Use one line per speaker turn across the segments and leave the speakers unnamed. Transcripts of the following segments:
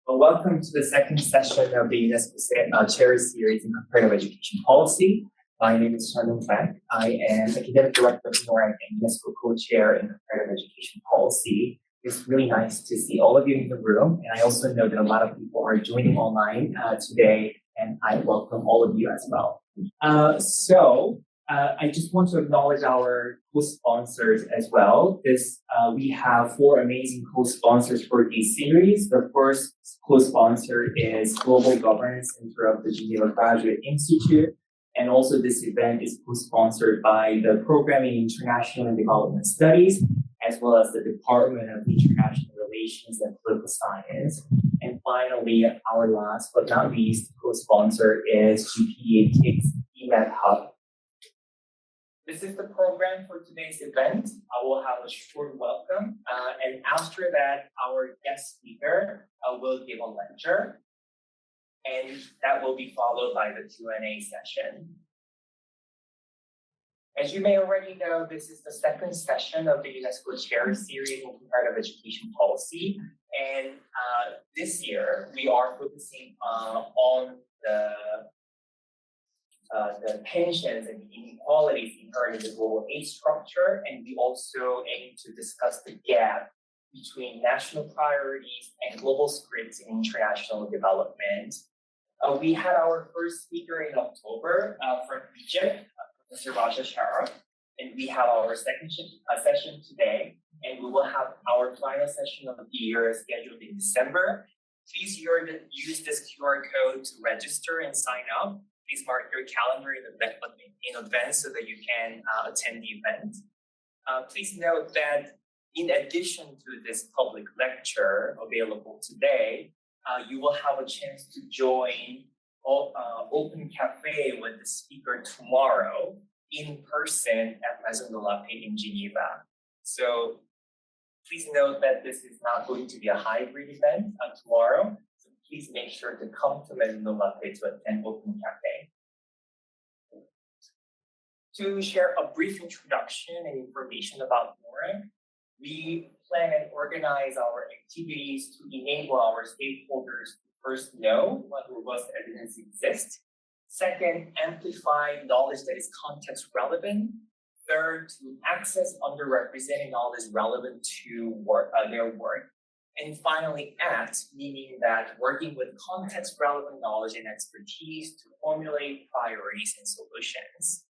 Well, welcome to the second session of the UNESCO Chair series in Comparative Education Policy. My name is Batjargal Batkhuyag. I am Academic Director of NORRAG and UNESCO Chair in Comparative Education Policy. It's really nice to see all of you in the room, and I also know that a lot of people are joining online today, and I welcome all of you as well. I just want to acknowledge our co-sponsors as well. We have four amazing co-sponsors for this series. The first co-sponsor is Global Governance Center of the Geneva Graduate Institute. And also this event is co-sponsored by the Program in International and Development Studies, as well as the Department of International Relations and Political Science. And finally, our last but not least co-sponsor is GPA KICS EMAT Hub. This is the program for today's event. I will have a short welcome, and after that, our guest speaker will give a lecture, and that will be followed by the Q&A session. As you may already know, this is the second session of the UNESCO Chair series in Comparative Education Policy, and this year we are focusing on the tensions and inequalities inherent in the global aid structure, and we also aim to discuss the gap between national priorities and global scripts in international development. We had our first speaker in October from Egypt, Professor Batjargal, and we have our second session today, and we will have our final session of the year scheduled in December. Please use this QR code to register and sign up. Please mark your calendar in advance so that you can attend the event. Please note that in addition to this public lecture available today, you will have a chance to join Open Cafe with the speaker tomorrow in person at Maison de la Paix in Geneva. So please note that this is not going to be a hybrid event tomorrow. Please make sure to come to Maison de la Paix to attend Open Cafe. To share a brief introduction and information about NORRAG, we plan and organize our activities to enable our stakeholders to first know what robust evidence exists. Second, amplify knowledge that is context relevant. Third, to access underrepresented knowledge relevant to their work. And finally, act, meaning that working with context-relevant knowledge and expertise to formulate priorities and solutions.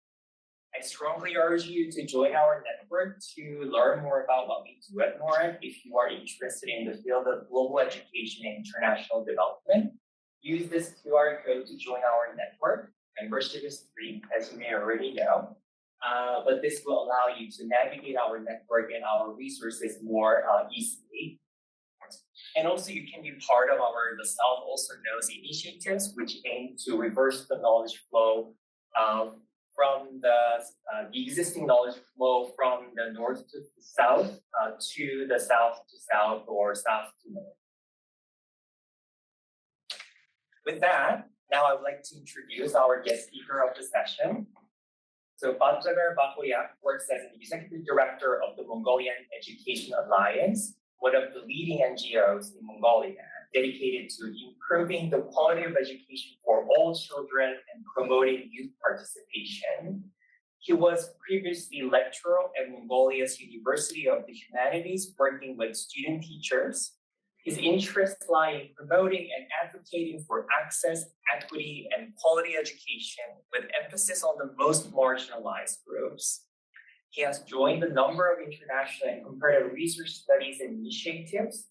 I strongly urge you to join our network to learn more about what we do at NORRAG. If you are interested in the field of global education and international development, use this QR code to join our network. Membership is free, as you may already know. But this will allow you to navigate our network and our resources more easily. And also, you can be part of the South Also Knows initiatives, which aim to reverse the knowledge flow from the existing knowledge flow from the north to the south to the south to south or south to north. With that, now I would like to introduce our guest speaker of the session. So Batjargal Batkhuyag works as an executive director of the Mongolian Education Alliance, one of the leading NGOs in Mongolia, dedicated to improving the quality of education for all children and promoting youth participation. He was previously lecturer at Mongolia's University of the Humanities, working with student teachers. His interests lie in promoting and advocating for access, equity, and quality education, with emphasis on the most marginalized groups. He has joined a number of international and comparative research studies and initiatives.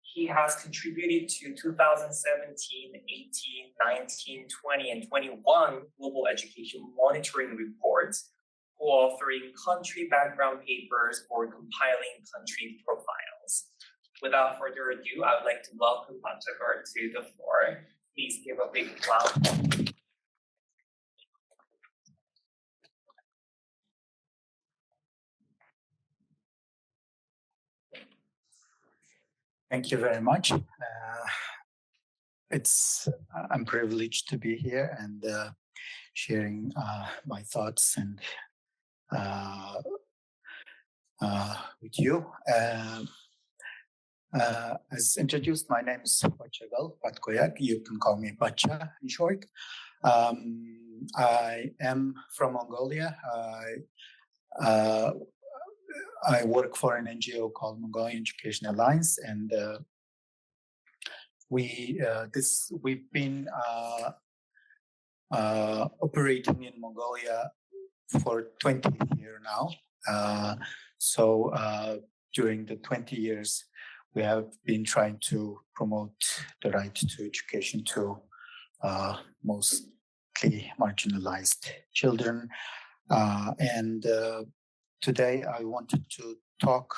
He has contributed to 2017, 18, 19, 20, and 21 global education monitoring reports, co-authoring country background papers or compiling country profiles. Without further ado, I would like to welcome Batjargal to the floor. Please give a big clap.
Thank you very much. I'm privileged to be here and sharing my thoughts and with you. As introduced, my name is Batjargal Batkhuyag. You can call me Batja in short. I am from Mongolia. I work for an NGO called Mongolian Education Alliance, and we've been operating in Mongolia for 20 years now. So during the 20 years, we have been trying to promote the right to education to mostly marginalized children. And today I wanted to talk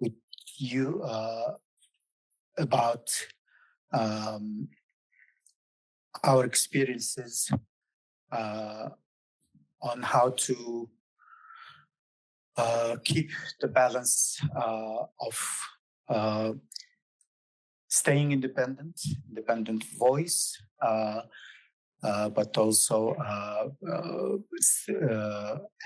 with you about our experiences on how to keep the balance of staying independent voice, but also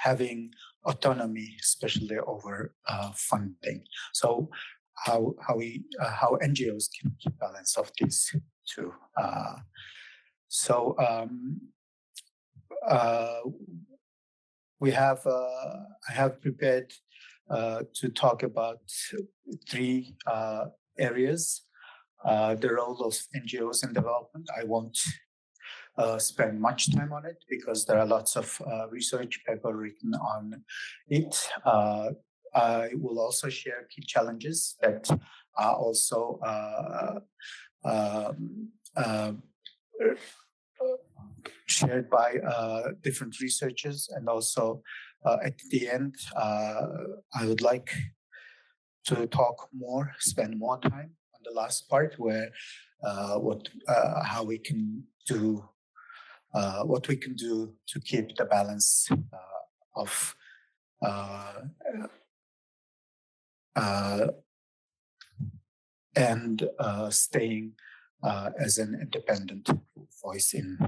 having autonomy, especially over funding. So how NGOs can keep balance of these two. I have prepared to talk about three areas. The role of NGOs in development. I won't spend much time on it because there are lots of research papers written on it. I will also share key challenges that are also shared by different researchers, and also at the end, I would like to talk more, spend more time on the last part, where how we can do what we can do to keep the balance of and staying as an independent voice in.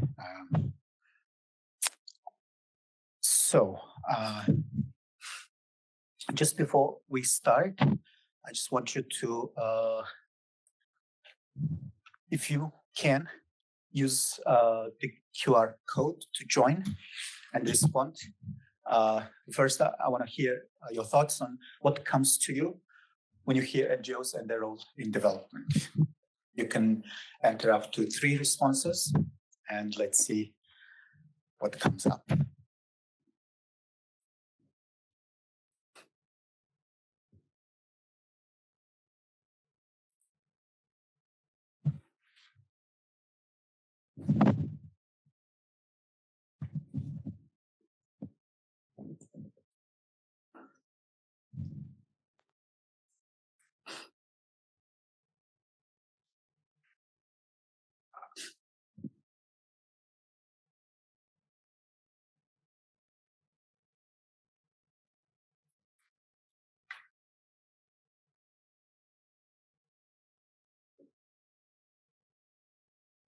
So just before we start, I just want you to, if you can, use the QR code to join and respond. First, I want to hear your thoughts on what comes to you when you hear NGOs and their role in development. You can enter up to 3 responses, and let's see what comes up.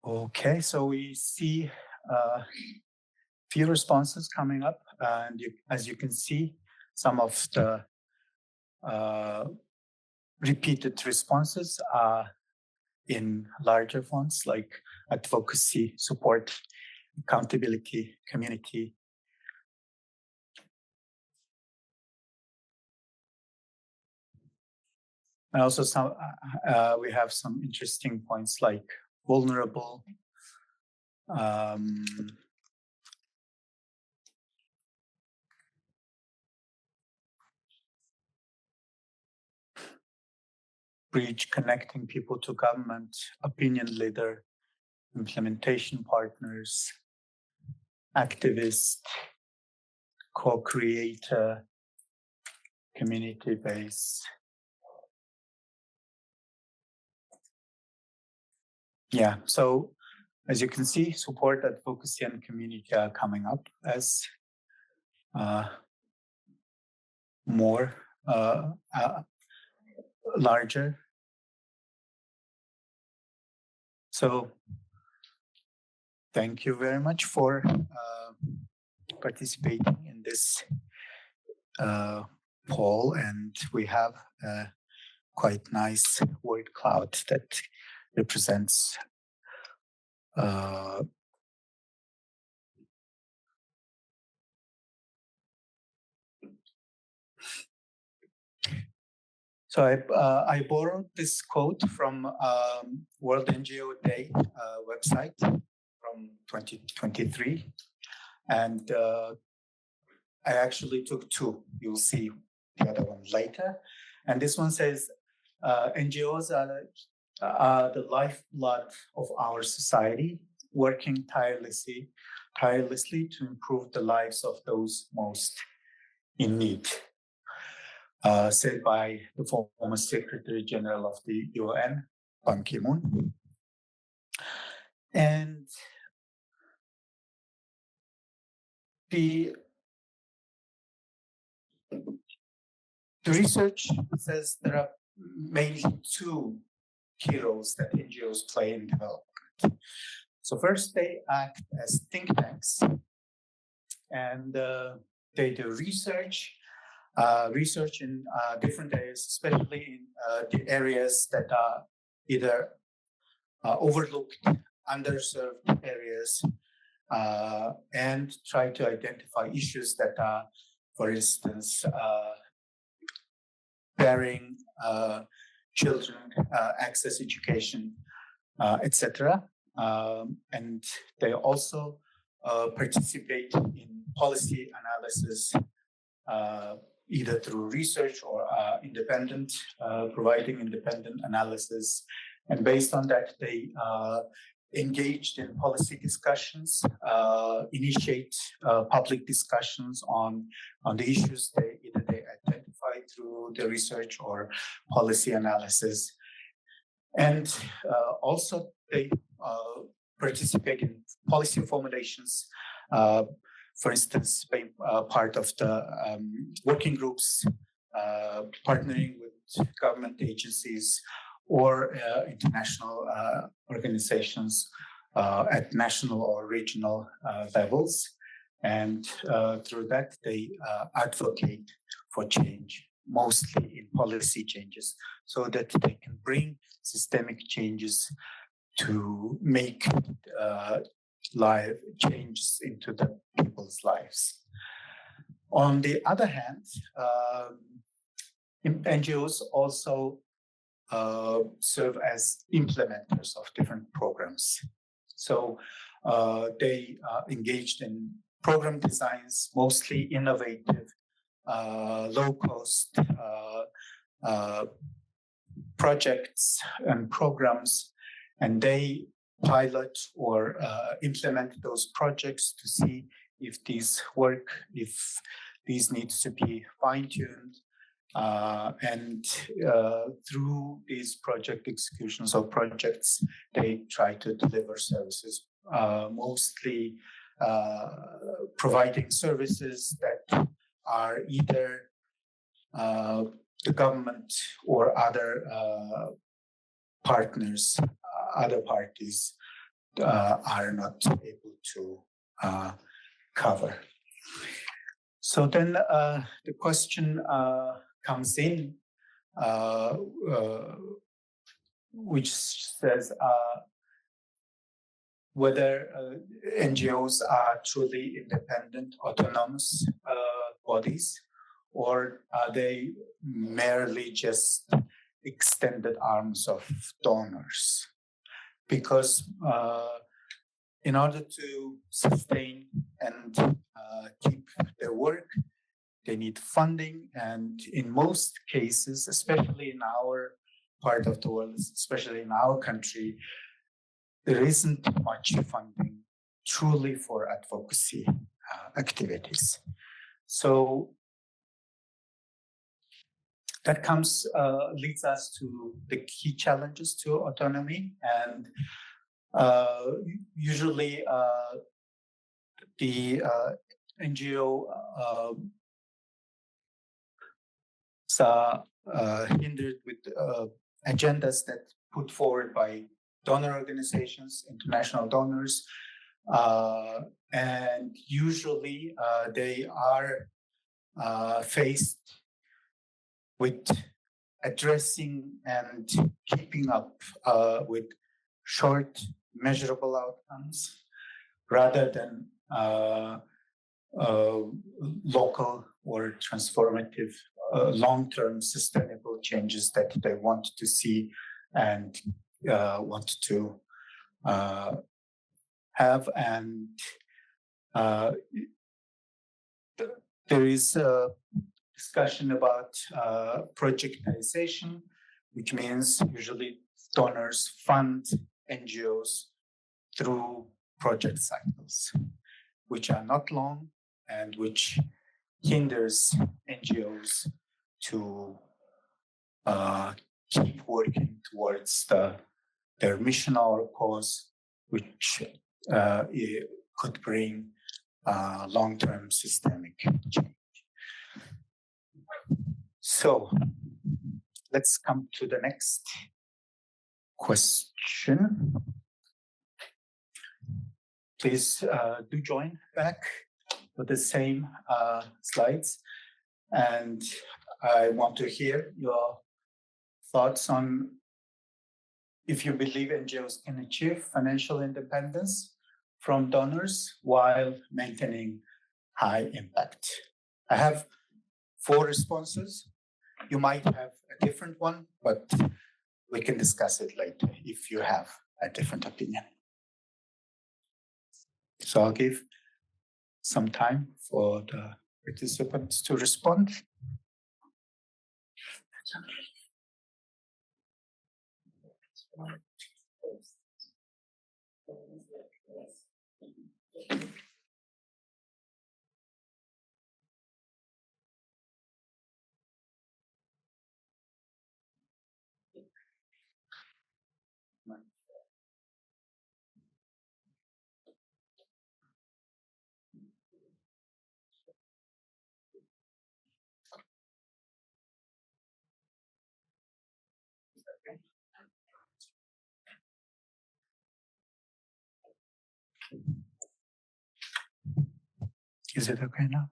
Okay, so we see few responses coming up, and as you can see, some of the repeated responses are in larger fonts like advocacy, support, accountability, community. And also some we have some interesting points like vulnerable, bridge connecting people to government, opinion leader, implementation partners, activist, co-creator, community base. Yeah, so as you can see, support, advocacy, and community are coming up as more larger. So thank you very much for participating in this poll, and we have a quite nice word cloud that represents so I borrowed this quote from World NGO Day website from 2023, and I actually took two. You'll see the other one later. And this one says, NGOs are the lifeblood of our society, working tirelessly to improve the lives of those most in need. Said by the former Secretary General of the UN, Ban Ki-moon. And the research says there are mainly two key roles that NGOs play in development. So first, they act as think tanks, and they do research in different areas, especially in the areas that are either overlooked, underserved areas, and try to identify issues that are, for instance, barring children access education, etc. And they also participate in policy analysis, either through research or providing independent analysis. And based on that, they engaged in policy discussions, initiate public discussions on the issues they identify through the research or policy analysis. And also they participate in policy formulations, for instance, being part of the working groups, partnering with government agencies or international organizations at national or regional levels. And through that, they advocate for change, mostly in policy changes, so that they can bring systemic changes to make life changes into the people's lives. On the other hand, NGOs also serve as implementers of different programs. So they engaged in program designs, mostly innovative, low-cost projects and programs, and they pilot or implement those projects to see if these work, if these needs to be fine-tuned. And through these project executions or projects, they try to deliver services, mostly providing services that are either the government or other partners, other parties are not able to cover. So then the question comes in, which says whether NGOs are truly independent, autonomous bodies, or are they merely just extended arms of donors? Because in order to sustain and keep their work, they need funding, and in most cases, especially in our part of the world, especially in our country, there isn't much funding truly for advocacy activities. So that leads us to the key challenges to autonomy, and usually the NGO are hindered with agendas that put forward by donor organizations, international donors, and usually they are faced with addressing and keeping up with short, measurable outcomes rather than local or transformative, long-term sustainable changes that they want to see and want to have. And there is a discussion about projectization, which means usually donors fund NGOs through project cycles, which are not long and which hinders NGOs to keep working towards their mission or cause, which could bring long-term systemic change. So let's come to the next question. Please do join back with the same slides. And I want to hear your thoughts on if you believe NGOs can achieve financial independence from donors while maintaining high impact. I have 4 responses. You might have a different one, but we can discuss it later if you have a different opinion. So I'll give some time for the participants to respond. Is it okay now?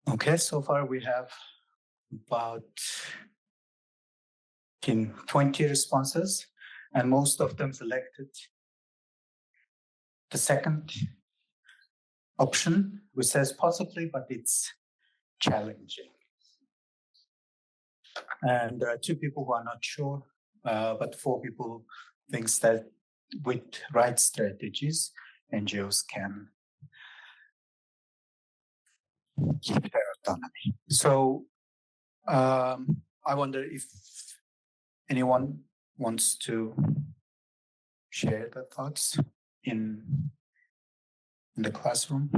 Okay, so far we have about 20 responses, and most of them selected the second option, which says possibly, but it's challenging. And there are 2 people who are not sure, but 4 people think that with right strategies, NGOs can keep their autonomy. So I wonder if anyone wants to share their thoughts in the classroom,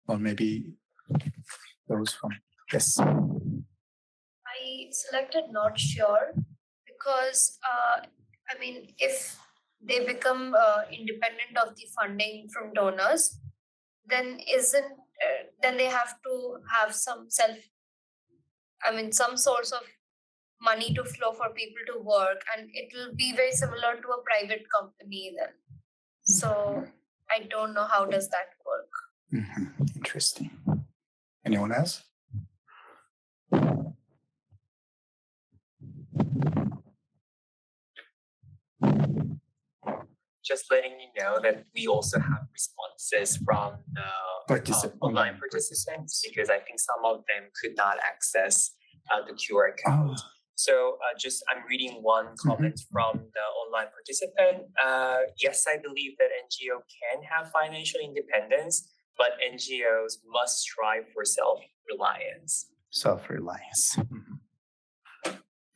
or maybe those from, yes.
I selected not sure because, I mean, if they become independent of the funding from donors, then then they have to have some source of money to flow for people to work, and it will be very similar to a private company then. So I don't know how does that work.
Interesting. Anyone else?
Just letting you know that we also have responses from the online participants, because I think some of them could not access the QR code. So I'm reading one comment from the online participant. Yes, I believe that NGO can have financial independence, but NGOs must strive for self-reliance.
Self-reliance.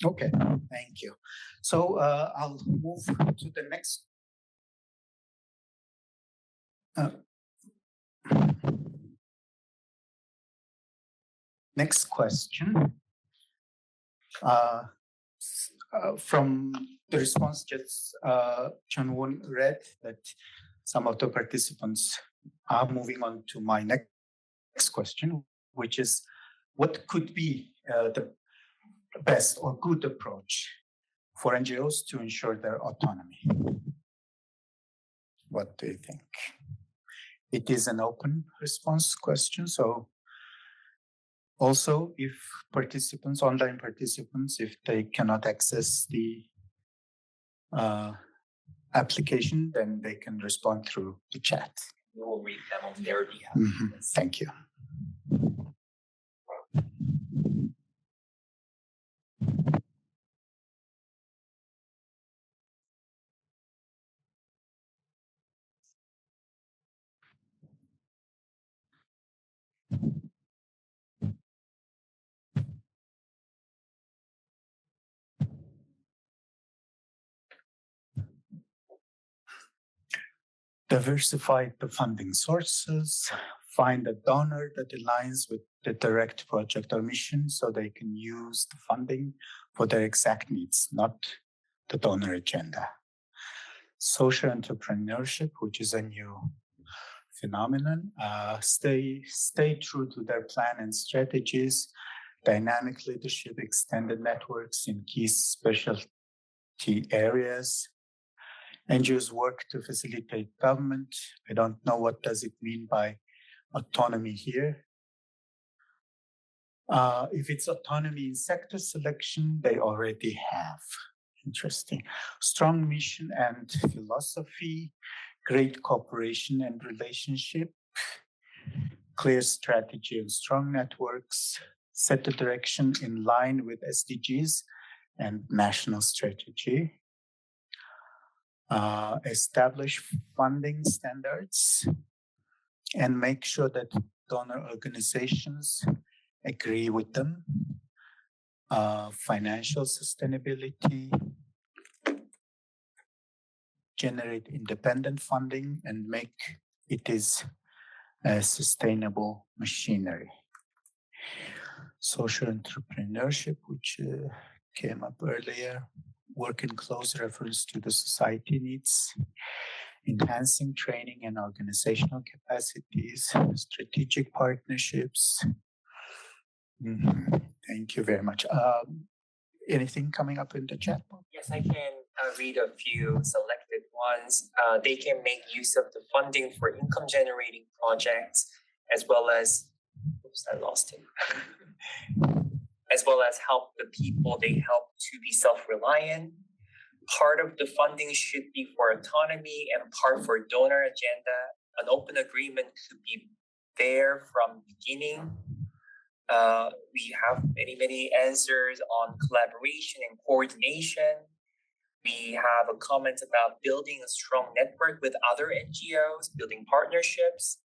Okay, thank you. So I'll move to the next. Next question. From the response just Chunwon read, that some of the participants are moving on to my next question, which is what could be the best or good approach for NGOs to ensure their autonomy. What do you think? It is an open response question, so also if participants, online participants, if they cannot access the application, then they can respond through the chat.
We will read them on their behalf.
Thank you. Diversify the funding sources, find a donor that aligns with the direct project or mission so they can use the funding for their exact needs, not the donor agenda. Social entrepreneurship, which is a new phenomenon, stay true to their plan and strategies, dynamic leadership, extended networks in key specialty areas. NGOs work to facilitate government. I don't know what does it mean by autonomy here. If it's autonomy in sector selection, they already have. Interesting. Strong mission and philosophy, great cooperation and relationship, clear strategy and strong networks, set the direction in line with SDGs and national strategy. Establish funding standards and make sure that donor organizations agree with them. Financial sustainability, generate independent funding and make it is a sustainable machinery. Social entrepreneurship, which came up earlier, work in close reference to the society needs, enhancing training and organizational capacities, strategic partnerships. Thank you very much. Anything coming up in the chat box?
Yes, I can read a few selected ones. They can make use of the funding for income generating projects, as well as, oops, I lost him. As well as help the people they help to be self-reliant. Part of the funding should be for autonomy and part for donor agenda. An open agreement could be there from the beginning. We have many answers on collaboration and coordination. We have a comment about building a strong network with other NGOs, building partnerships.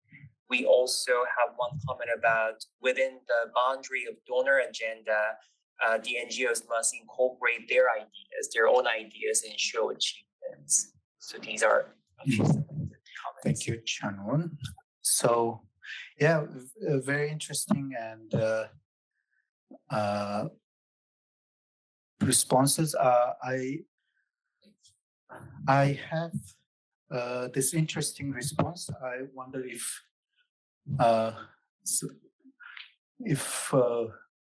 We also have one comment about within the boundary of donor agenda, the NGOs must incorporate their ideas, their own ideas, and show achievements. So these are a few comments.
Thank you, Chanwon. So, yeah, very interesting and responses. I have this interesting response. I wonder if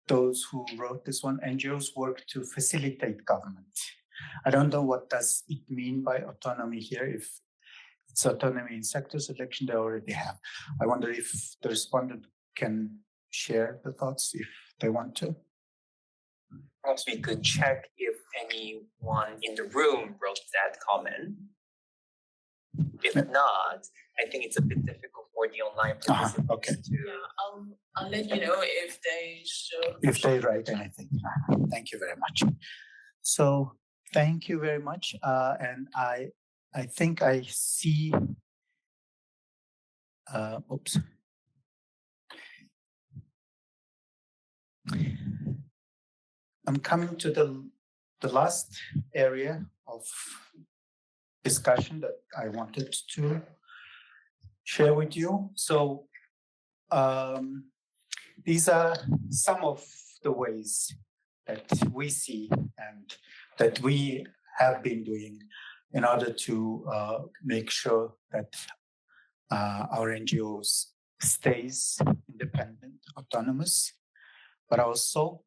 those who wrote this one, NGOs work to facilitate government. I don't know what does it mean by autonomy here. If it's autonomy in sector selection, they already have. I wonder if the respondent can share the thoughts if they want to.
Perhaps we could check if anyone in the room wrote that comment. If not, I think it's a bit difficult for the online participants
okay.
to.
Yeah, I'll let you know if they show.
If they write anything. Thank you very much. So thank you very much. And I think I see. Oops. I'm coming to the last area of discussion that I wanted to share with you. So these are some of the ways that we see and that we have been doing in order to make sure that our NGOs stays independent, autonomous, but also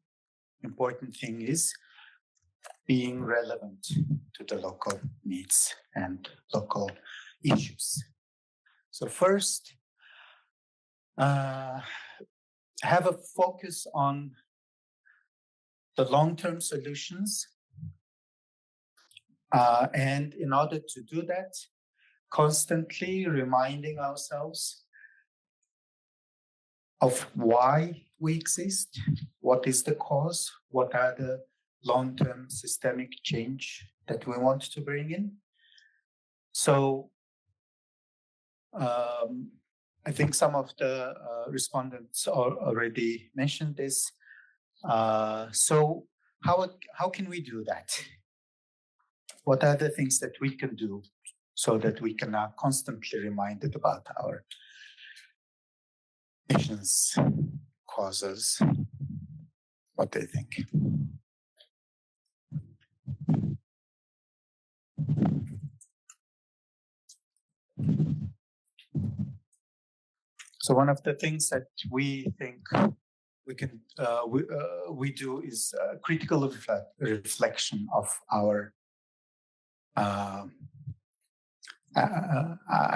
important thing is being relevant to the local needs and local issues. So first, have a focus on the long-term solutions. And in order to do that, constantly reminding ourselves of why we exist, what is the cause, what are the long-term systemic change that we want to bring in. So I think some of the respondents already mentioned this. So how can we do that? What are the things that we can do so that we can constantly reminded about our missions, causes, what they think? So one of the things that we think we can we do is critical reflection of our. I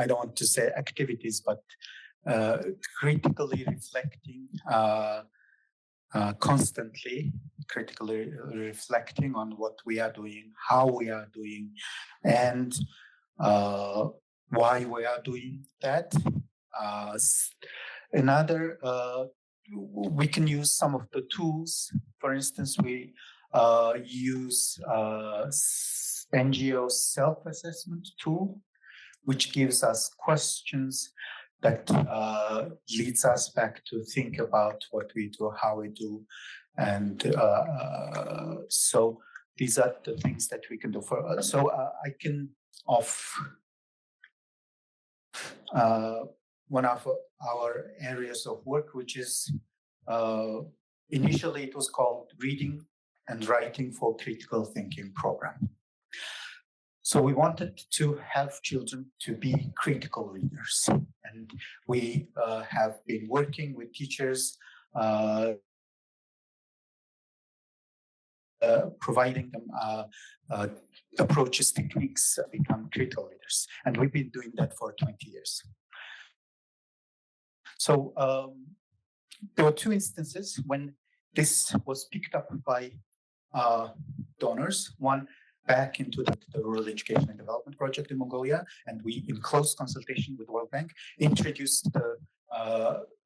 don't want to say activities, but critically reflecting, constantly critically reflecting on what we are doing, how we are doing, and why we are doing that. Another, we can use some of the tools. For instance, we use NGO self-assessment tool, which gives us questions that leads us back to think about what we do, how we do. And so these are the things that we can do for. So I can one of our areas of work, which is initially it was called Reading and Writing for Critical Thinking program. So we wanted to have children to be critical readers, and we have been working with teachers, providing them approaches, techniques to become critical readers, and we've been doing that for 20 years. So there were two instances when this was picked up by donors. One back into the Rural Education and Development Project in Mongolia, and we, in close consultation with the World Bank, introduced the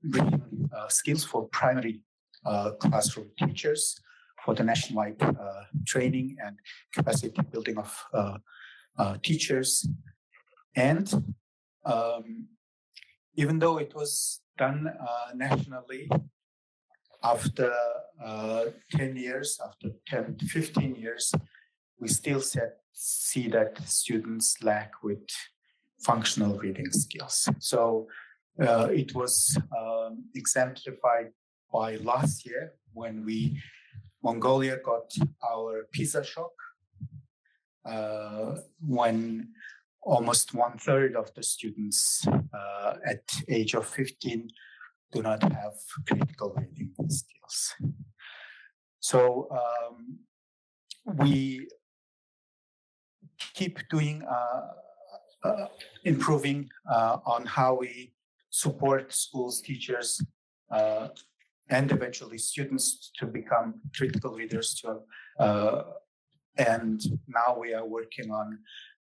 reading skills for primary classroom teachers for the nationwide training and capacity building of teachers. And even though it was done nationally, after 10 years, after 10 to 15 years, we still see that students lack with functional reading skills. So it was exemplified by last year when Mongolia got our PISA shock, when almost 1/3 of the students at age of 15 do not have critical reading skills. So we keep doing improving on how we support schools, teachers, and eventually students to become critical readers too. And now we are working on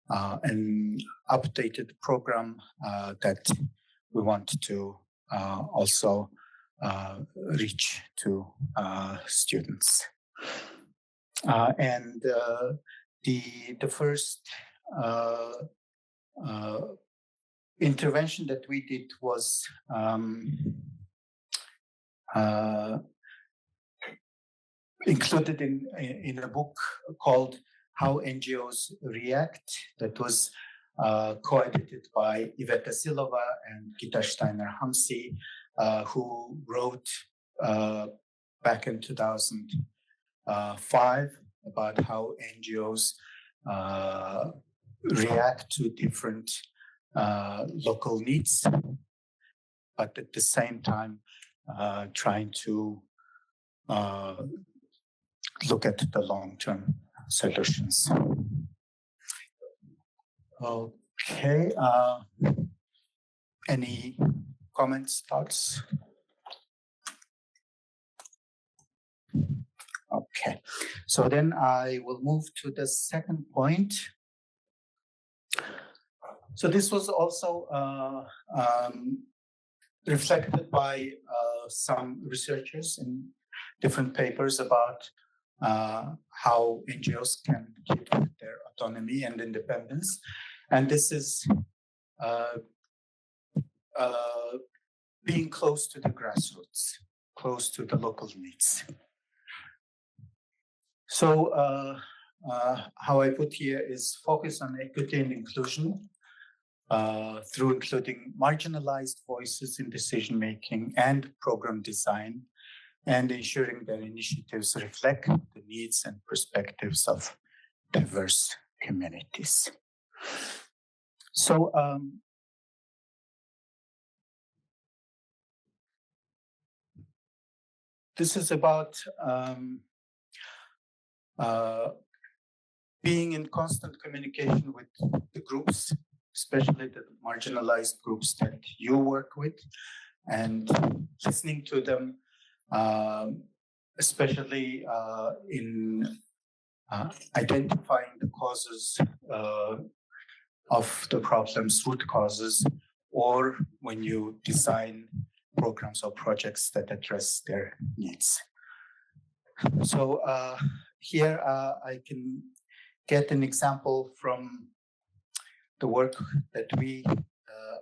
an updated program that we want to also reach to students. And the first intervention that we did was included in a book called How NGOs React, that was co-edited by Iveta Silova and Gita Steiner-Hamsi, who wrote back in 2005 about how NGOs react to different local needs. but at the same time trying to look at the long-term solutions. Okay, any comments, thoughts? Okay, so then I will move to the second point. So this was also reflected by some researchers in different papers about how NGOs can keep their autonomy and independence. And this is being close to the grassroots, close to the local needs. So how I put here is focus on equity and inclusion through including marginalized voices in decision-making and program design, and ensuring that initiatives reflect the needs and perspectives of diverse communities. So this is about being in constant communication with the groups, especially the marginalized groups that you work with, and listening to them, especially in identifying the causes of the problems, root causes, or when you design programs or projects that address their needs. So here I can get an example from the work that we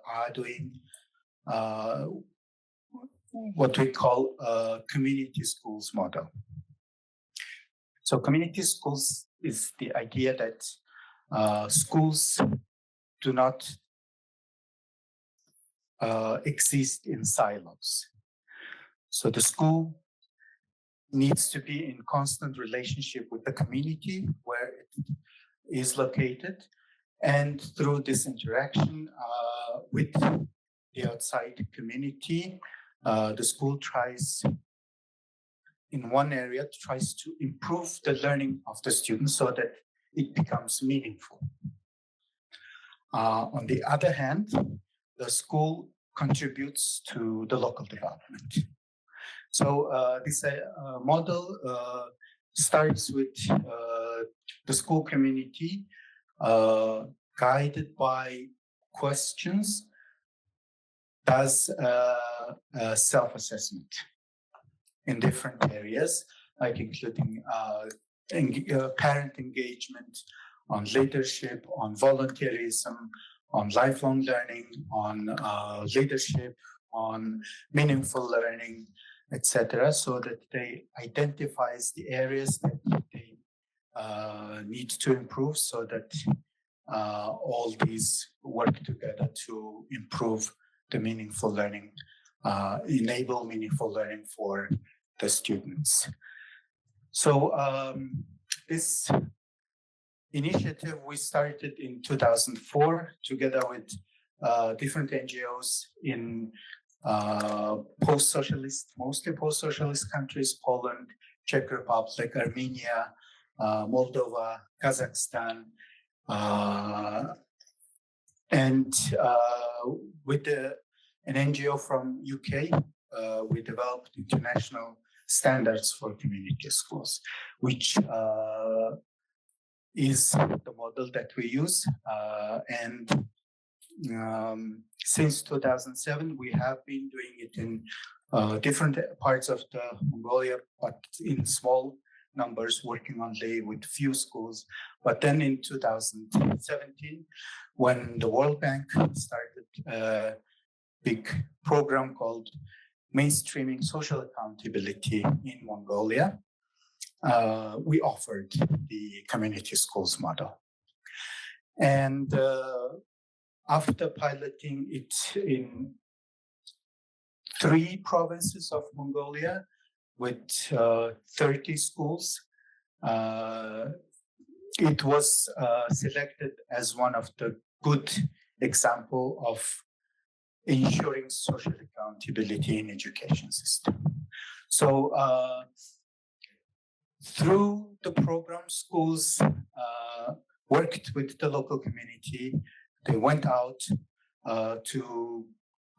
are doing, what we call a community schools model. So community schools is the idea that schools do not exist in silos. So the school needs to be in constant relationship with the community where it is located. And through this interaction with the outside community, the school tries, in one area, tries to improve the learning of the students so that it becomes meaningful. On the other hand, the school contributes to the local development. So this model starts with the school community guided by questions, does self-assessment in different areas, like including parent engagement, on leadership, on volunteerism, on lifelong learning, on leadership, on meaningful learning, etc., so that they identifies the areas that they need to improve, so that all these work together to improve the meaningful learning, enable meaningful learning for the students. So this initiative we started in 2004 together with different NGOs in post-socialist, mostly post-socialist countries, Poland, Czech Republic, Armenia, Moldova, Kazakhstan, and with an NGO from UK, we developed international standards for community schools, which is the model that we use. And since 2007, we have been doing it in different parts of the Mongolia, but in small numbers, working only with few schools. But then in 2017, when the World Bank started a big program called Mainstreaming Social Accountability in Mongolia, we offered the community schools model. And after piloting it in 3 provinces of Mongolia with 30 schools, it was selected as one of the good example of ensuring social accountability in education system. So through the program, schools worked with the local community. They went out to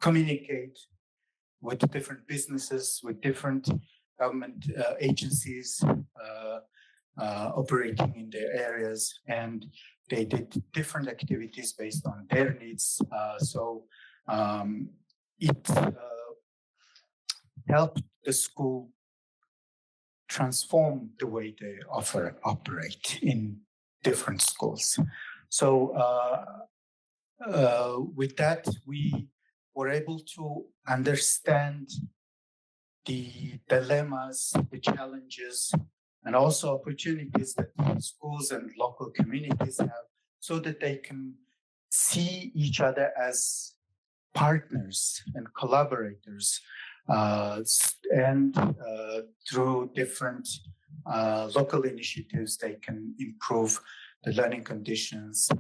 communicate with different businesses, with different government agencies operating in their areas, and they did different activities based on their needs. It helped the school transform the way they operate in different schools. So with that, we were able to understand the dilemmas, the challenges, and also opportunities that schools and local communities have, so that they can see each other as partners and collaborators, and through different local initiatives, they can improve the learning conditions.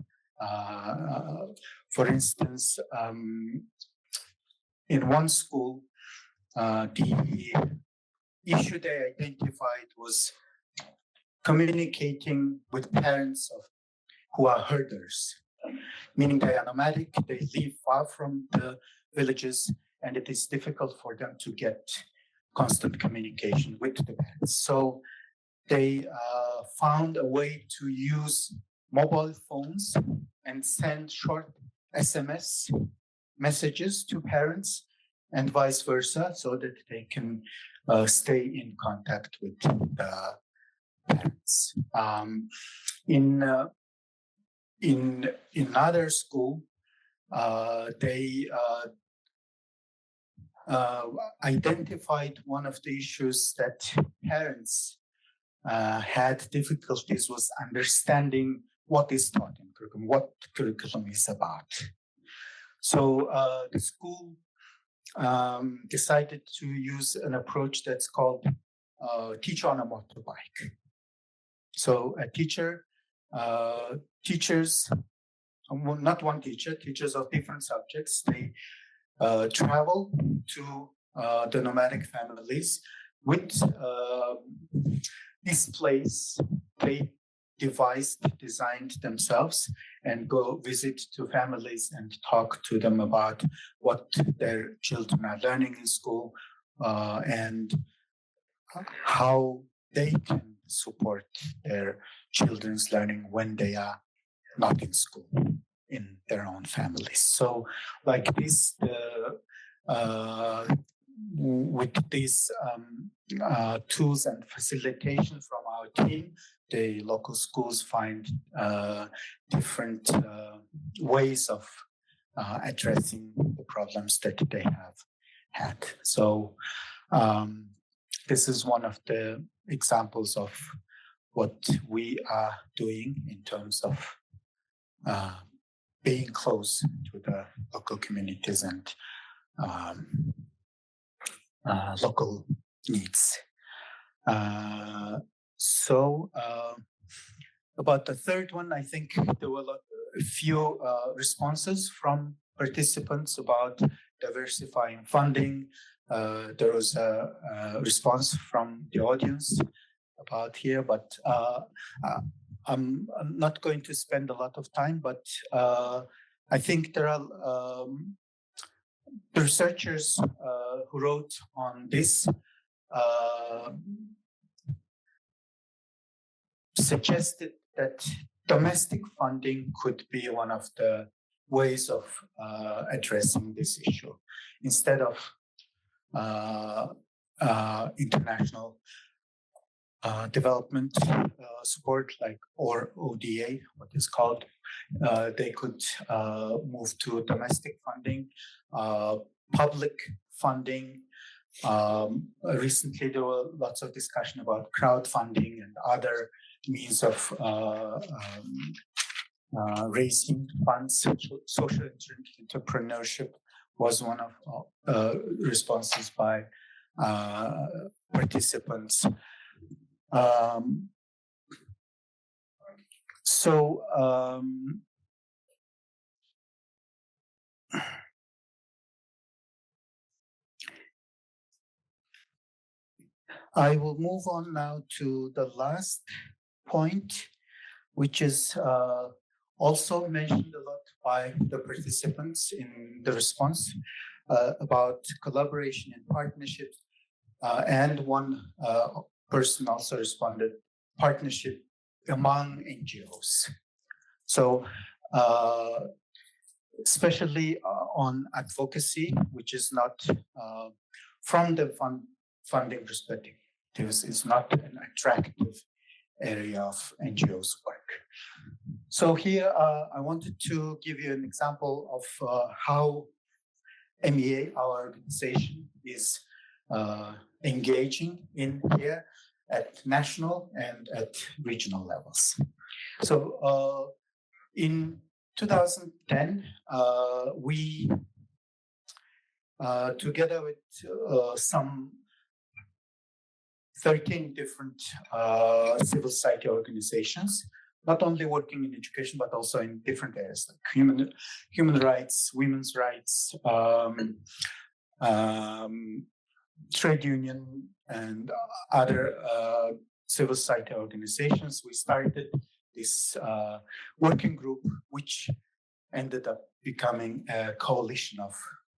For instance, in one school, the issue they identified was communicating with parents who are herders, meaning they are nomadic, they live far from the villages, and it is difficult for them to get constant communication with the parents. So they found a way to use mobile phones and send short SMS messages to parents and vice versa, so that they can stay in contact with the parents. In another school, they identified one of the issues that parents had difficulties was understanding what is taught in curriculum, what curriculum is about. So the school decided to use an approach that's called teach on a motorbike. So a teacher, teachers, not one teacher, teachers of different subjects, they travel to the nomadic families with displays they designed themselves, and go visit to families and talk to them about what their children are learning in school, and how they can support their children's learning when they are not in school in their own families. So like this, with these tools and facilitation from our team, the local schools find different ways of addressing the problems that they have had. So this is one of the examples of what we are doing in terms of being close to the local communities and local needs. About the third one, I think there were a few responses from participants about diversifying funding. There was a response from the audience about here, but I'm not going to spend a lot of time, but I think there are the researchers who wrote on this suggested that domestic funding could be one of the ways of addressing this issue, instead of international development support, like or ODA, what is called. They could move to domestic funding, public funding. Recently, there were lots of discussion about crowdfunding and other means of raising funds. Social entrepreneurship was one of responses by participants. I will move on now to the last point, which is also mentioned a lot by the participants in the response about collaboration and partnerships. And one person also responded, partnership among NGOs. So especially on advocacy, which is not from the funding perspective, is not an attractive area of NGOs work. So here I wanted to give you an example of how MEA, our organization, is engaging in here at national and at regional levels. So in 2010, we, together with some 13 different civil society organizations, not only working in education, but also in different areas like human rights, women's rights, trade union, and other civil society organizations. We started this working group, which ended up becoming a coalition of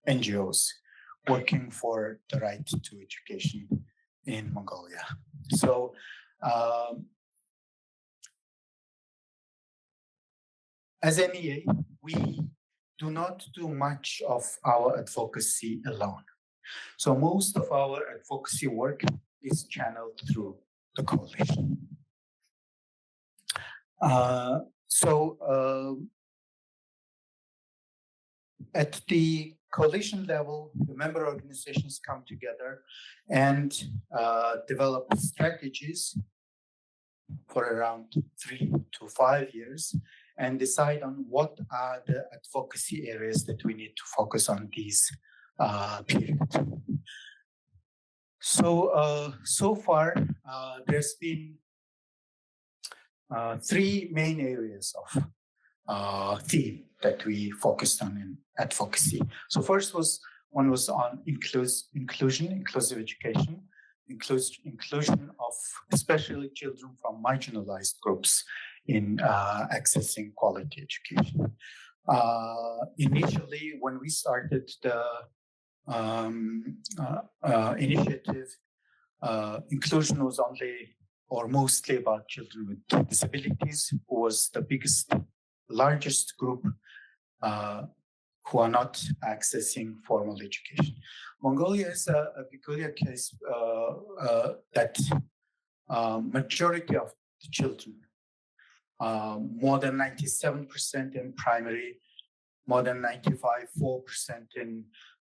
NGOs working for the right to education in Mongolia. So as MEA, we do not do much of our advocacy alone. So most of our advocacy work is channeled through the coalition. At the coalition level, the member organizations come together and develop strategies for around 3 to 5 years and decide on what are the advocacy areas that we need to focus on these periods. So far, there's been 3 main areas of theme that we focused on in advocacy. So first one was on inclusive education, inclusion of especially children from marginalized groups in accessing quality education. Initially, when we started the initiative, inclusion was only or mostly about children with disabilities, who was the largest group who are not accessing formal education. Mongolia is a peculiar case that majority of the children, more than 97% in primary, more than 4% in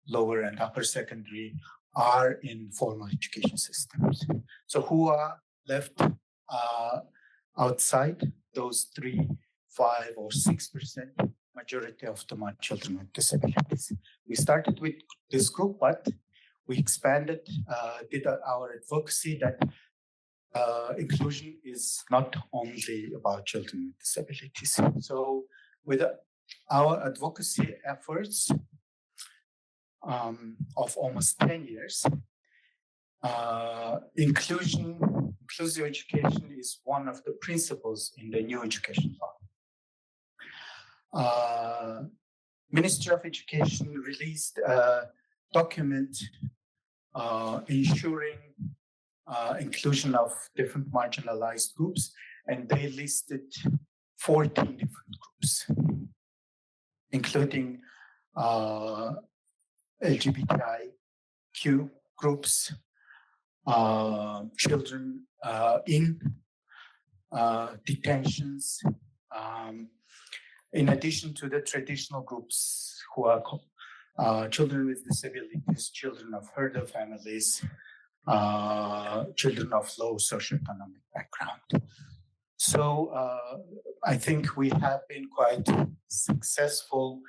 lower and upper secondary, are in formal education systems. So who are left outside those 3, 5, or 6%, majority of them are children with disabilities. We started with this group, but we expanded, did our advocacy that inclusion is not only about children with disabilities. So with our advocacy efforts of almost 10 years, inclusive education is one of the principles in the new education law. Ministry of Education released a document ensuring inclusion of different marginalized groups, and they listed 14 different groups, including LGBTIQ groups, children in detentions, in addition to the traditional groups who are children with disabilities, children of herder families, children of low socioeconomic background. So I think we have been quite successful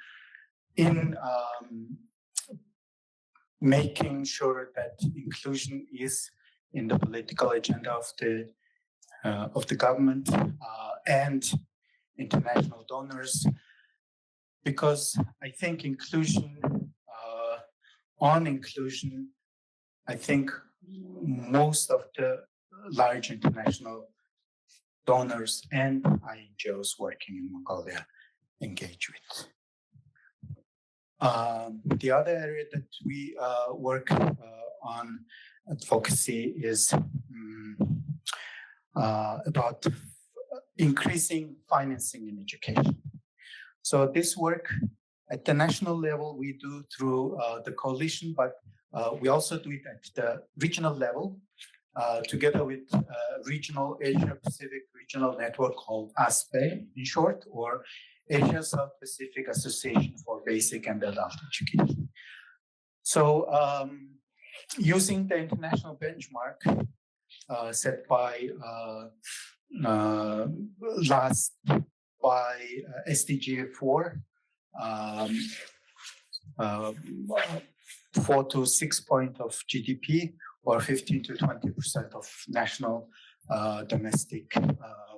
in making sure that inclusion is in the political agenda of the government and international donors, because I think inclusion, I think most of the large international donors and NGOs working in Mongolia engage with. The other area that we work on advocacy is about increasing financing in education. So this work at the national level we do through the coalition, but we also do it at the regional level together with regional Asia Pacific regional network called ASPE in short, or Asia South Pacific Association for Basic and Adult Education. So using the international benchmark set by SDG 4, 4 to 6 points of GDP, or 15 to 20% of national domestic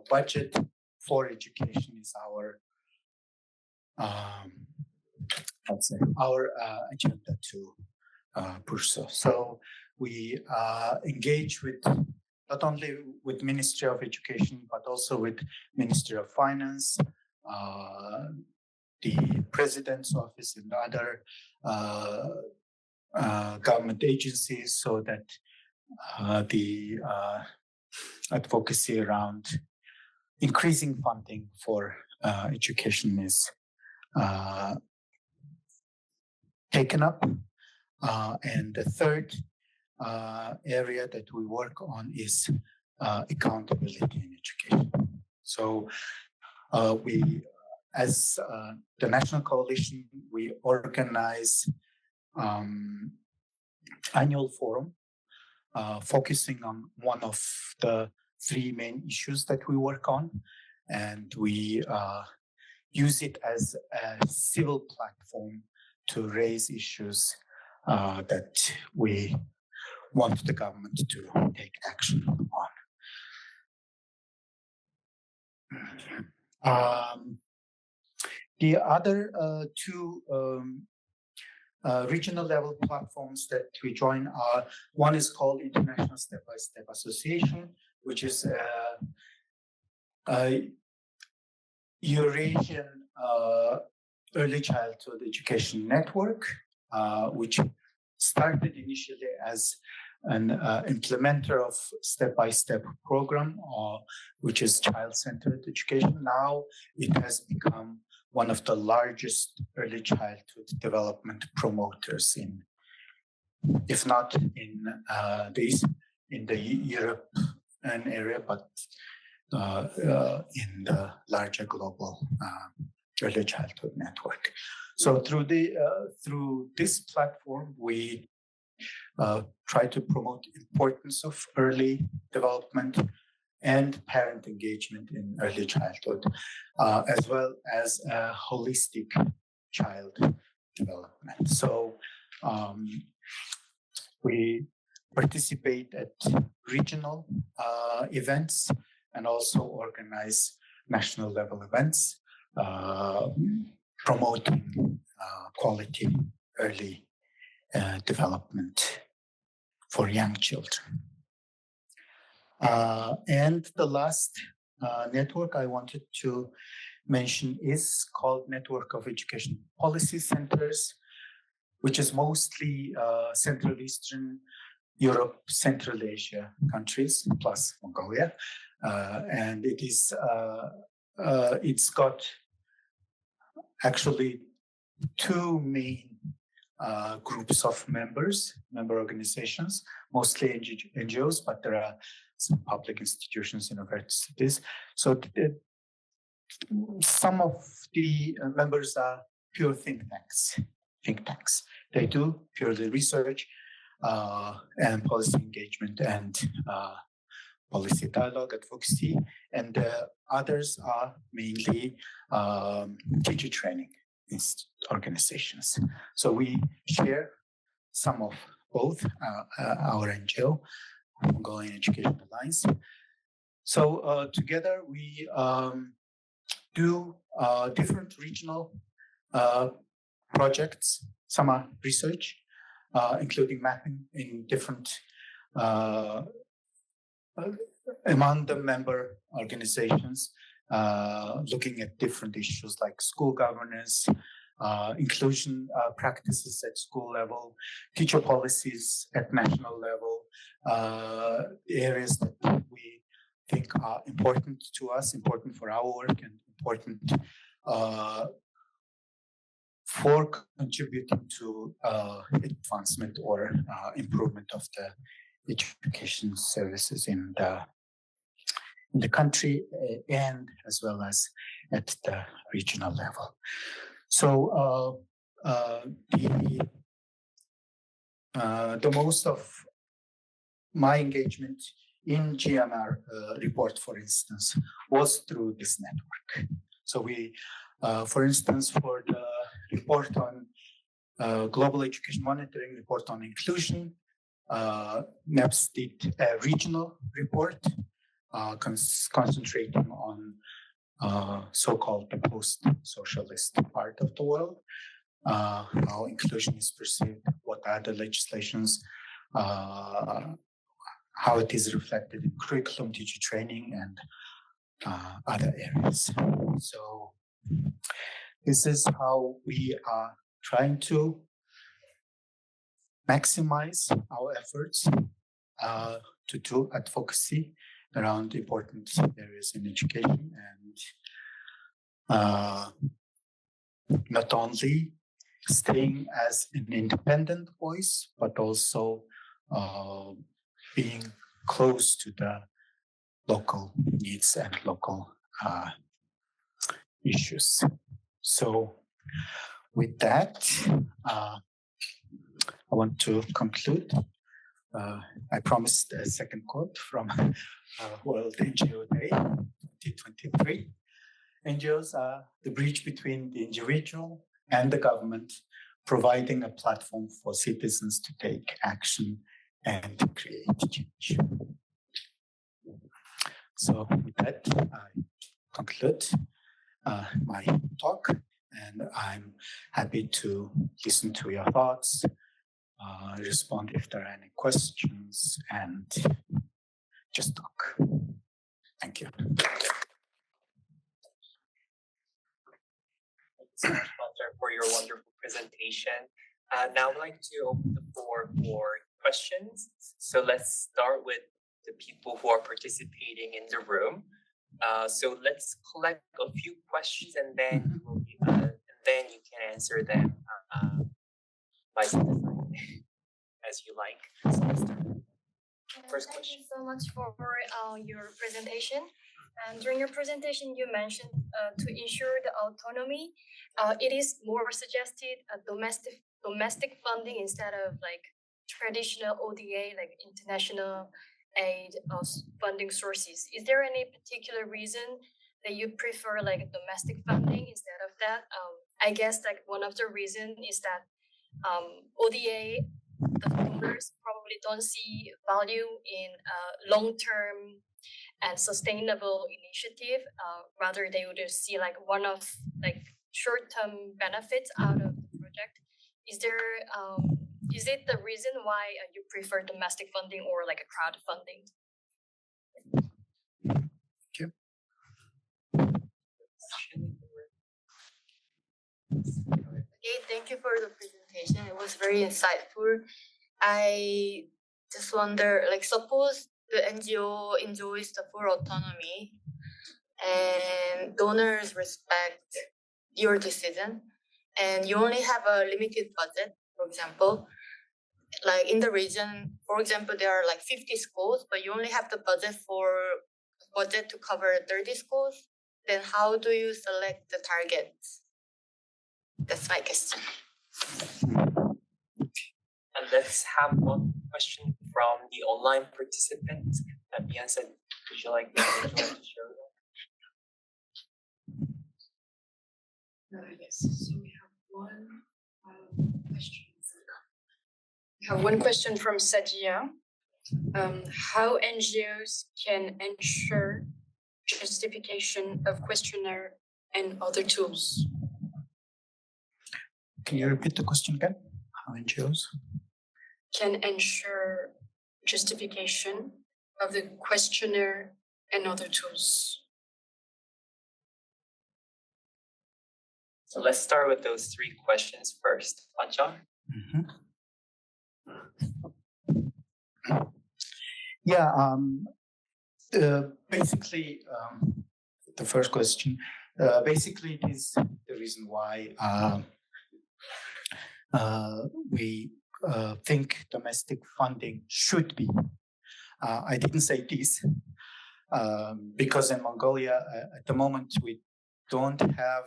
budget for education is our agenda to pursue. So we engage with not only with Ministry of Education, but also with Ministry of Finance, the President's Office and other government agencies, so that the advocacy around increasing funding for education is taken up. And the third area that we work on is accountability in education. So we, as the National Coalition, we organize annual forum focusing on one of the three main issues that we work on, and we use it as a civil platform to raise issues that we want the government to take action on. The other two regional level platforms that we join are, one is called International Step-by-Step Association, which is a Eurasian early childhood education network, which started initially as an implementer of step-by-step program, which is child-centered education. Now it has become one of the largest early childhood development promoters in, if not in the European area, but in the larger global early childhood network. So through this platform, we try to promote importance of early development and parent engagement in early childhood, as well as a holistic child development. So we participate at regional events and also organize national level events promoting quality early development for young children. And the last network I wanted to mention is called Network of Education Policy Centers, which is mostly Central Eastern Europe, Central Asia countries, plus Mongolia. And it is, it's got actually two main groups of member organizations, mostly NGOs, but there are some public institutions, universities. So some of the members are pure think tanks. They do purely research and policy engagement and policy dialogue, advocacy, and others are mainly teacher training organizations. So we share some of both our NGO, Mongolian Education Alliance. So together we do different regional projects. Some are research, including mapping in different among the member organizations, looking at different issues like school governance, inclusion practices at school level, teacher policies at national level, areas that we think are important to us, important for our work, and important for contributing to advancement or improvement of the education services in the country and as well as at the regional level. So the most of my engagement in GMR report, for instance, was through this network. So we, for instance, for the report on global education monitoring, report on inclusion, NEPS did a regional report concentrating on so-called the post-socialist part of the world, how inclusion is perceived, what are the legislations, how it is reflected in curriculum, teacher training, and other areas. So this is how we are trying to maximize our efforts to do advocacy around important areas in education, and not only staying as an independent voice, but also being close to the local needs and local issues. So with that, I want to conclude. I promised a second quote from World NGO Day 2023. NGOs are the bridge between the individual and the government, providing a platform for citizens to take action and to create change. So with that, I conclude my talk, and I'm happy to listen to your thoughts, respond if there are any questions, and just talk. Thank you.
So much, Batjar, for your wonderful presentation. Now I'd like to open the floor for questions. So let's start with the people who are participating in the room. So let's collect a few questions, and then you can answer them by as you like. So let's start. First question.
Thank you so much for your presentation. And during your presentation, you mentioned to ensure the autonomy, it is more suggested domestic funding instead of like traditional ODA, like international aid funding sources. Is there any particular reason that you prefer like domestic funding instead of that? I guess like one of the reasons is that ODA, the donors probably don't see value in long-term and sustainable initiative. Rather, they would see like one of like short-term benefits out of the project. Is it the reason why you prefer domestic funding or like a crowdfunding?
Thank you.
Okay, thank you for the presentation. It was very insightful. I just wonder, like, suppose the NGO enjoys the full autonomy and donors respect your decision, and you only have a limited budget, for example. Like in the region, for example, there are like 50 schools, but you only have the budget to cover 30 schools. Then how do you select the targets? That's my question.
And let's have one question from the online participants. Beyonce, would you like to share that?
Yes, so we have one question. We have one question from Sadia. How NGOs can ensure justification of questionnaire and other tools?
Can you repeat the question again? How NGOs
can ensure
justification of the questionnaire and other tools?
So let's start with those 3 questions first. Batjargal?
Yeah, basically, the first question, basically it is the reason why we think domestic funding should be. I didn't say this because in Mongolia at the moment we don't have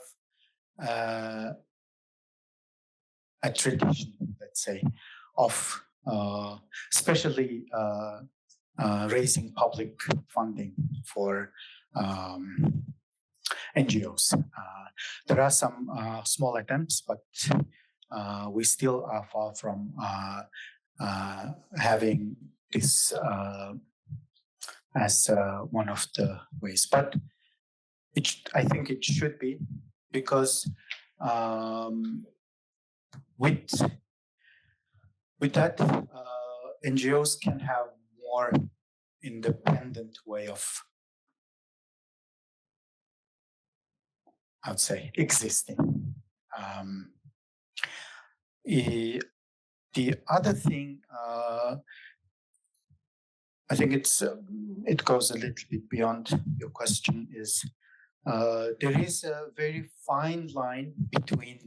a tradition, let's say, of especially raising public funding for NGOs. There are some small attempts, but we still are far from having this as one of the ways. But I think it should be, because with that, NGOs can have more independent way of, I would say, existing. The other thing, I think it goes a little bit beyond your question, is there is a very fine line between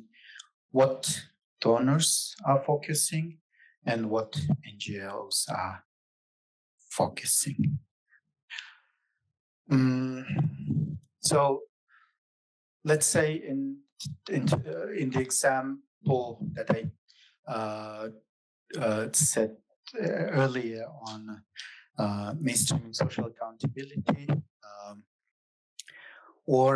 what donors are focusing and what NGOs are focusing. So let's say in the example that I said earlier on mainstreaming social accountability, or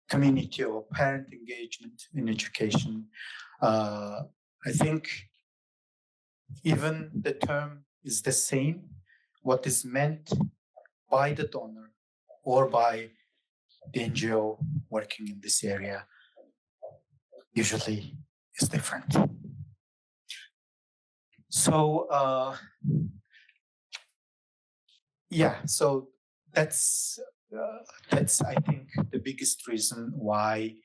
community or parent engagement in education, I think even the term is the same. What is meant by the donor or by the NGO working in this area usually is different. So so that's I think the biggest reason why,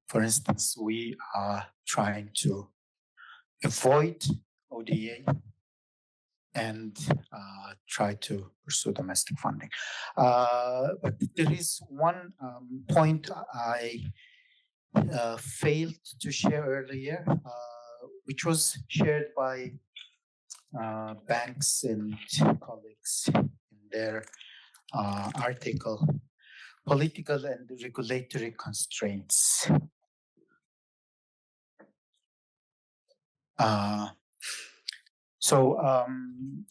for instance, we are trying to avoid ODA and try to pursue domestic funding. But there is one point I failed to share earlier, which was shared by Banks and colleagues in their article, Political and Regulatory Constraints.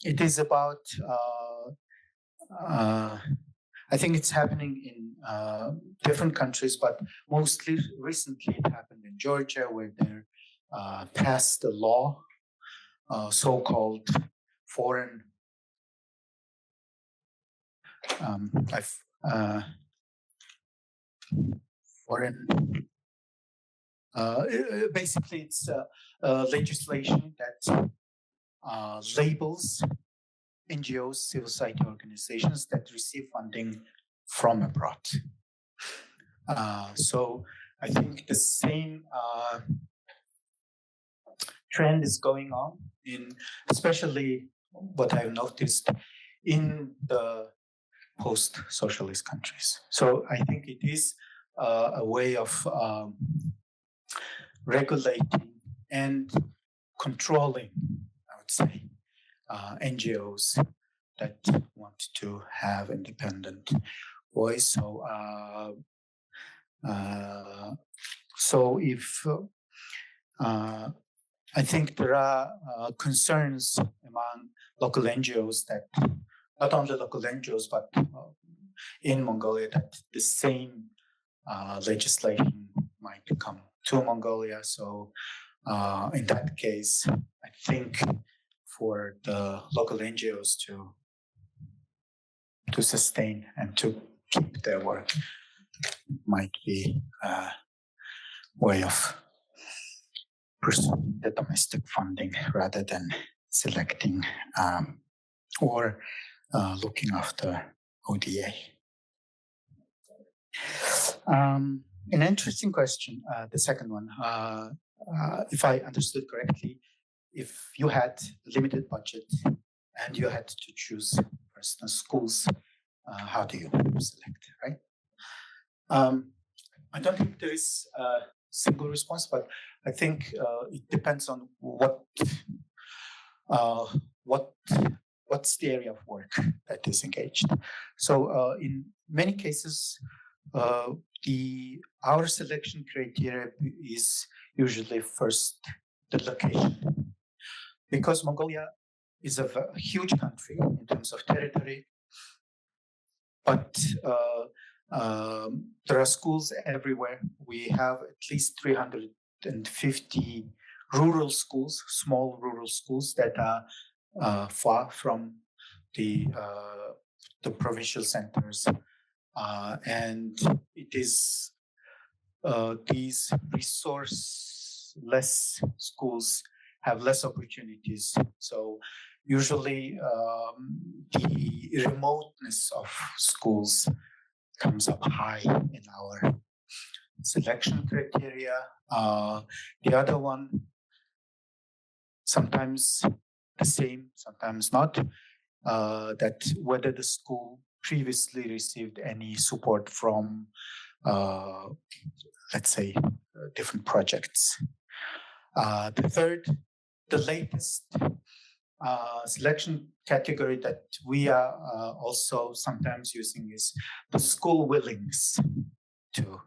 It is about, I think it's happening in different countries, but mostly recently it happened in Georgia, where they passed a law, so-called foreign basically it's legislation that labels NGOs, civil society organizations that receive funding from abroad. So I think the same trend is going on especially what I've noticed in the post-socialist countries. So I think it is a way of regulating and controlling, I would say, NGOs that want to have independent voice. So if I think there are concerns among local NGOs, that not only local NGOs, but in Mongolia, that the same legislation might come to Mongolia. So in that case, I think for the local NGOs to sustain and to keep their work might be a way of pursuing the domestic funding rather than selecting or looking after ODA. An interesting question, the second one. If I understood correctly, if you had limited budget and you had to choose personal schools, how do you select, right? I don't think there is a single response, but I think it depends on what's the area of work that is engaged. So in many cases, our selection criteria is usually first the location, because Mongolia is a huge country in terms of territory, but there are schools everywhere. We have at least 350 rural schools, small rural schools that are far from the provincial centers, and it is these resourceless schools have less opportunities. So usually the remoteness of schools comes up high in our selection criteria. The other one, sometimes the same, sometimes not, that whether the school previously received any support from, let's say, different projects. The third, the latest selection category that we are also sometimes using is the school willingness to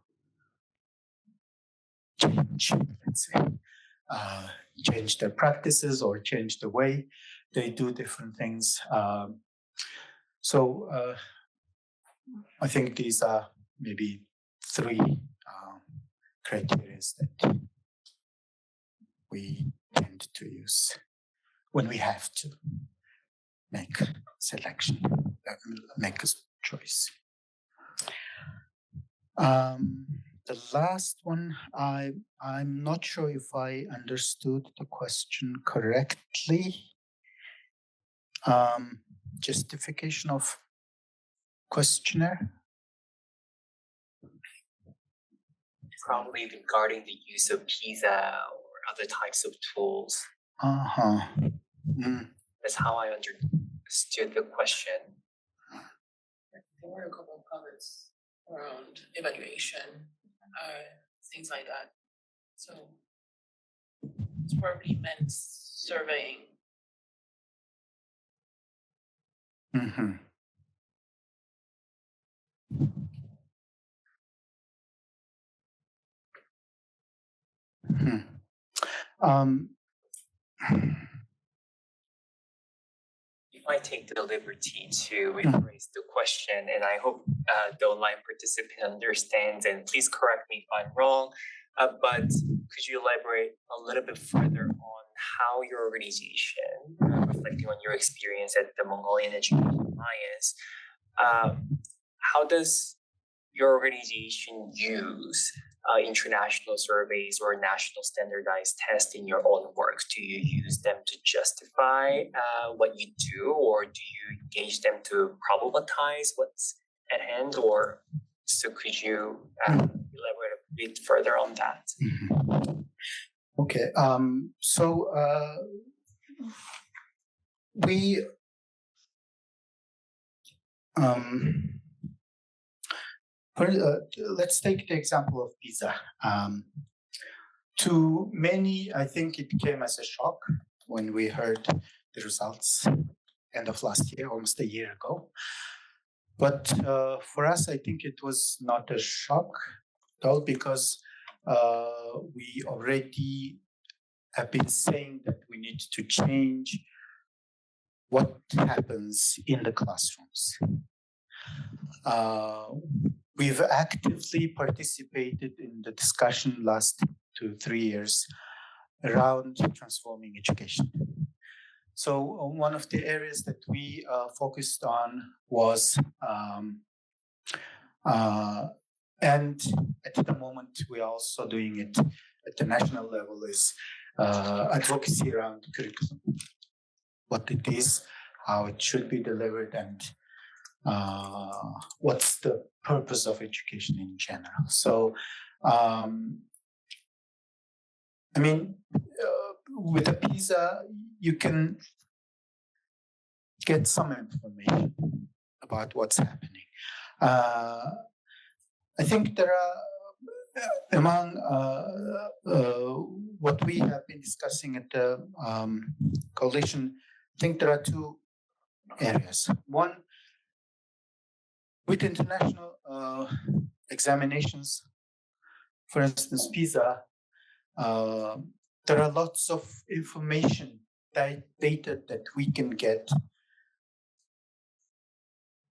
change, let's say, change their practices or change the way they do different things. So I think these are maybe three criteria that we tend to use when we have to make selection, make a choice. The last one, I'm not sure if I understood the question correctly. Justification of questionnaire?
Probably regarding the use of PISA or other types of tools. That's how I understood the question.
There were a couple of comments around evaluation, things like that. So it's probably meant surveying.
If I take the liberty to rephrase the question, and I hope the online participant understands, and please correct me if I'm wrong, but could you elaborate a little bit further on how your organization, reflecting on your experience at the Mongolian Education Alliance, how does your organization use international surveys or national standardized tests in your own work? Do you use them to justify what you do, or do you engage them to problematize what's at hand? Or so could you elaborate a bit further on that?
Okay, so we let's take the example of PISA. To many, I think it came as a shock when we heard the results end of last year, almost a year ago. But for us, I think it was not a shock at all, because we already have been saying that we need to change what happens in the classrooms. We've actively participated in the discussion last 2-3 years around transforming education. So one of the areas that we focused on was, and at the moment we are also doing it at the national level, is advocacy around curriculum, what it is, how it should be delivered, and what's the purpose of education in general. So, I mean, with a PISA, you can get some information about what's happening. I think there are, among what we have been discussing at the coalition, I think there are two areas. One, with international examinations, for instance, PISA, there are lots of information, data that we can get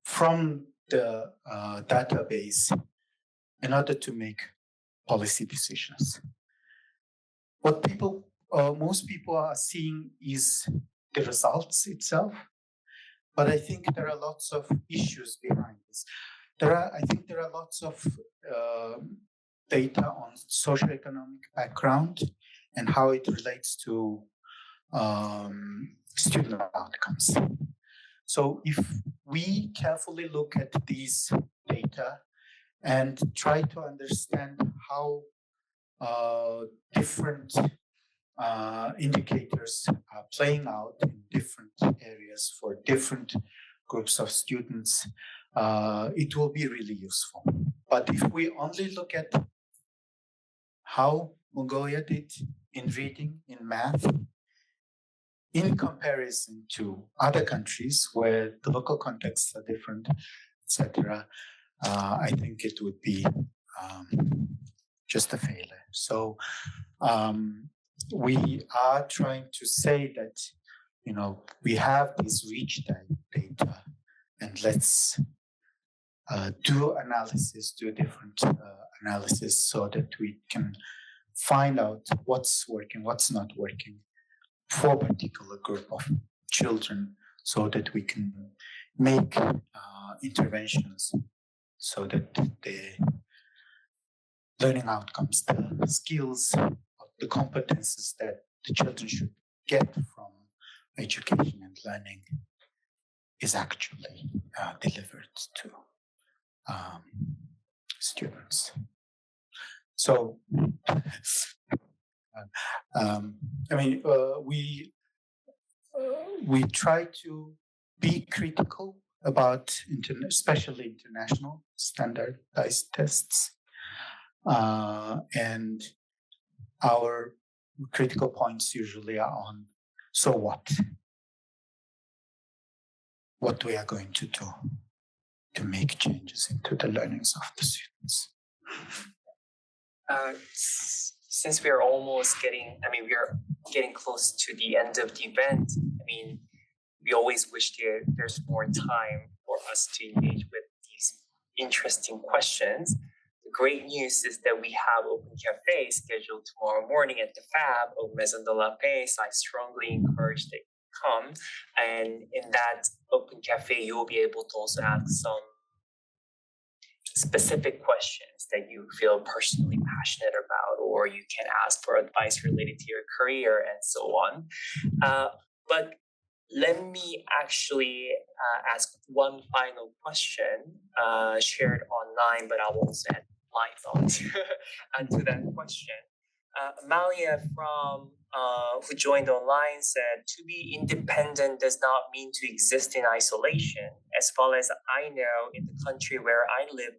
from the database in order to make policy decisions. What most people are seeing is the results itself, but I think there are lots of issues behind this. I think there are lots of data on socioeconomic background and how it relates to student outcomes. So if we carefully look at these data and try to understand how different indicators are playing out in different areas for different groups of students, it will be really useful. But if we only look at how Mongolia did in reading, in math, in comparison to other countries where the local contexts are different, etc., I think it would be just a failure. So we are trying to say that, you know, we have this rich data, and let's do analysis, do different analysis so that we can find out what's working, what's not working for a particular group of children, so that we can make interventions so that the learning outcomes, the skills, the competences that the children should get from education and learning is actually delivered to students. So, I mean, we try to be critical about especially international standardized tests, and our critical points usually are on, so what we are going to do to make changes into the learnings of the students.
Since we are almost getting, we are getting close to the end of the event. We always wish there's more time for us to engage with these interesting questions. The great news is that we have Open Cafe scheduled tomorrow morning at the FAB of Maison de la Paix. So I strongly encourage that you come. And in that Open Cafe, you will be able to also ask some specific questions that you feel personally passionate about, or you can ask for advice related to your career and so on. But let me actually ask one final question shared online, but I'll also add my thoughts to that question. Amalia who joined online said, to be independent does not mean to exist in isolation. As far as I know, in the country where I live,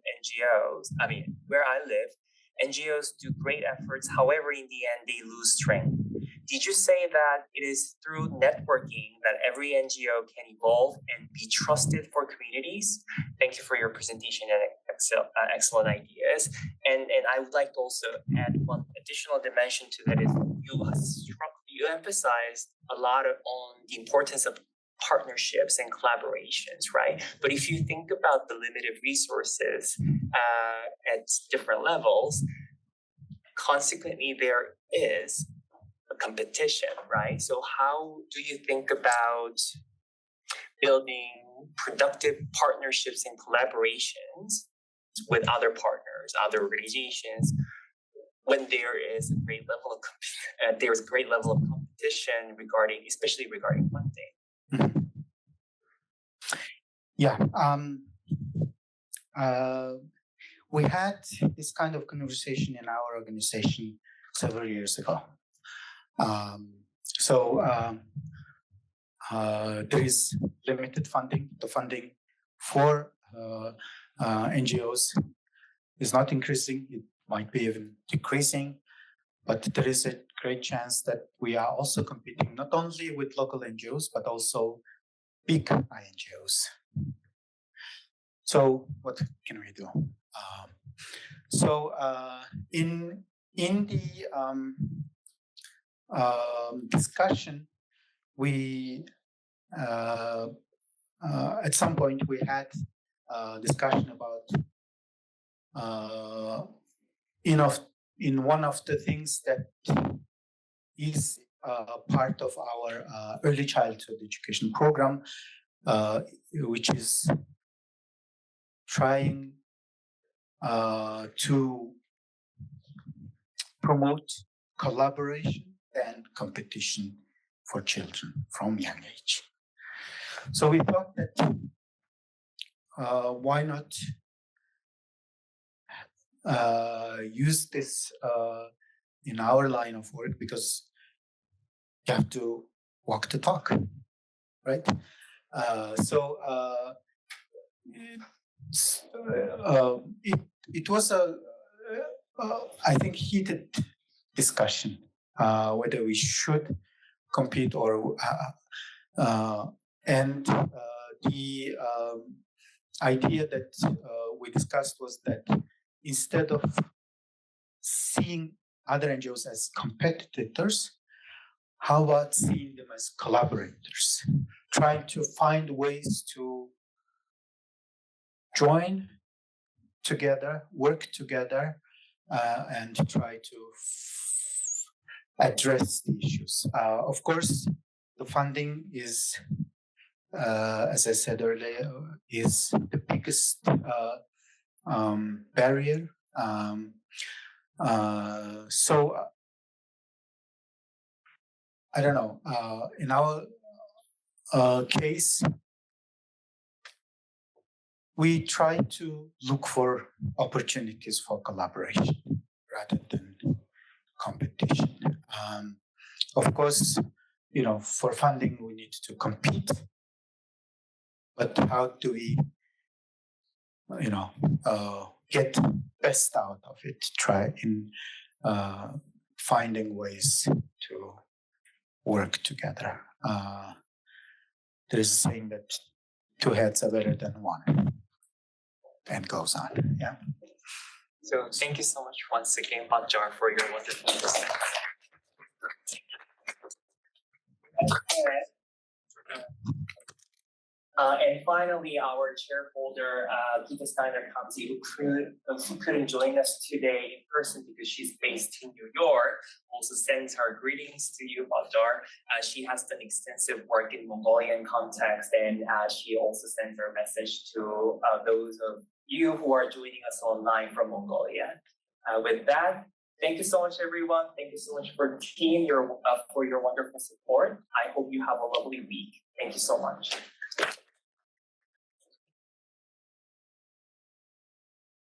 NGOs do great efforts. However, in the end, they lose strength. Did you say that it is through networking that every NGO can evolve and be trusted for communities? Thank you for your presentation and excellent ideas. And I would like to also add one additional dimension to that is you emphasized a lot on the importance of partnerships and collaborations, right? But if you think about the limited resources at different levels, consequently there is a competition, right? So how do you think about building productive partnerships and collaborations with other partners, other organizations, when there is a great level of there's a great level of competition especially regarding funding.
Yeah. We had this kind of conversation in our organization several years ago. There is limited funding. The funding for NGOs is not increasing. It might be even decreasing, but there is a great chance that we are also competing not only with local NGOs, but also big INGOs. So what can we do? In the discussion, we at some point we had a discussion about in one of the things that is part of our early childhood education program, which is trying to promote collaboration and competition for children from young age. So we thought that why not use this in our line of work, because you have to walk the talk, right? It was a I think heated discussion whether we should compete or and the idea that we discussed was that instead of seeing other NGOs as competitors, how about seeing them as collaborators, trying to find ways to join together, work together, and try to address the issues. Of course, the funding is, as I said earlier, is the biggest barrier. I don't know. In our case, we try to look for opportunities for collaboration rather than competition. Of course, for funding, we need to compete. But how do we, get best out of it? Try in finding ways to work together. There is a saying that two heads are better than one, and goes on. Yeah.
So thank you so much once again, Batjar, for your wonderful presentation. And finally, our chairholder, Gita Steiner-Kamsi, who couldn't join us today in person because she's based in New York, also sends her greetings to you, Batjar. She has done extensive work in Mongolian context, and she also sends her message to those of you who are joining us online from Mongolia. With that, thank you so much, everyone. Thank you so much for the team, for your wonderful support. I hope you have a lovely week. Thank you so much.